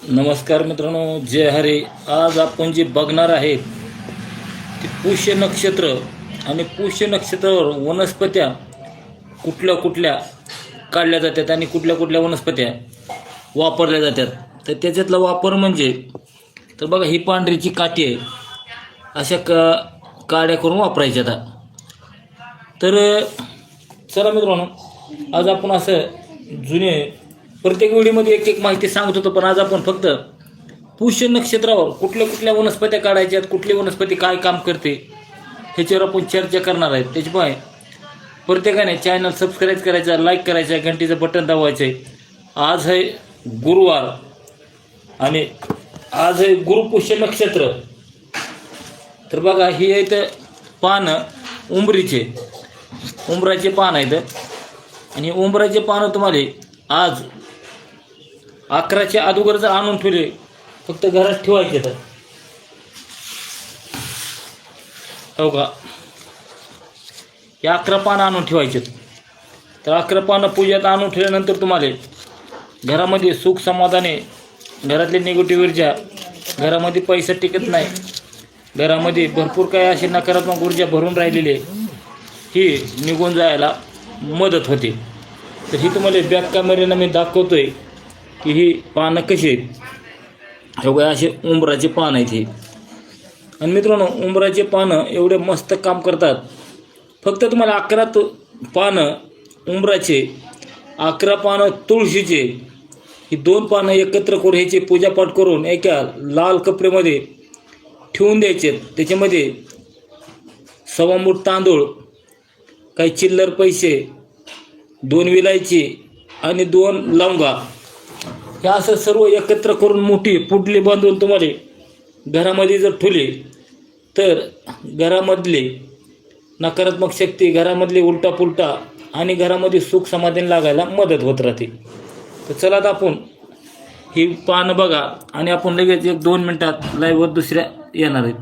नमस्कार मित्रांनो, जय हरी. आज आपण जे बघणार आहेत ते पुष्य नक्षत्र आणि पुष्य नक्षत्रावर वनस्पत्या कुठल्या कुठल्या काढल्या जातात आणि कुठल्या कुठल्या वनस्पत्या वापरल्या जातात. तर त्याच्यातला वापर म्हणजे तर बघा, ही पांढरीची काठी आहे, अशा काड्या करून वापरायच्या. आता तर चला मित्रांनो, आज आपण असं जुने प्रत्येक व्हिडिओमध्ये एक एक माहिती सांगत होतो, पण आज आपण फक्त पुष्य नक्षत्रावर कुठल्या कुठल्या वनस्पत्या काढायच्यात, कुठली वनस्पती काय काम करते ह्याच्यावर आपण चर्चा करणार आहेत. त्याच्यामुळे प्रत्येकाने चॅनल सबस्क्राईब करायचा, लाईक करायचा, घंटीचं बटन दाबायचं आहे. आज आहे गुरुवार आणि आज आहे गुरुपुष्य नक्षत्र. तर बघा, ही आहेत पानं उंबराचे पान आहेत आणि उंबराचे पानं तुम्हाला आज 11च्या अगोदर जर आणून ठेवले, फक्त घरात ठेवायचे. तर हो का, हे 11 पानं आणून ठेवायचे. तर 11 पानं पूजेत आणून ठेवल्यानंतर तुम्हाला घरामध्ये सुख समाधाने, घरातली निगेटिव्ह ऊर्जा, घरामध्ये पैसा टिकत नाही, घरामध्ये भरपूर काही अशी नकारात्मक ऊर्जा भरून राहिलेली ही निघून जायला मदत होते. तर ही तुम्हाला बॅक कॅमेऱ्यानं मी दाखवतोय की ही पानं कशी आहेत. हे बघा, असे उंबराचे पान आहेत हे. आणि मित्रांनो, उंबराचे पानं एवढे मस्त काम करतात. फक्त तुम्हाला 11 पानं उंबराचे, 11 पानं तुळशीचे, ही 2 पानं एकत्र करून ह्याची पूजापाठ करून एका लाल कपड्यामध्ये ठेवून द्यायचे. त्याच्यामध्ये 1.25 मूठ तांदूळ, काही चिल्लर पैसे, 2 विलायची आणि 2 लवंगा, हे असं सर्व एकत्र करून मोठी पुडली बांधून तुम्हाला घरामध्ये जर ठेवली तर घरामधली नकारात्मक शक्ती, घरामधली उलटा पुलटा आणि घरामध्ये सुख समाधान लागायला मदत होत राहते. तर चला आता आपण ही पानं बघा आणि आपण लगेच 1-2 मिनटात लाईव्हवर दुसऱ्या येणार आहेत.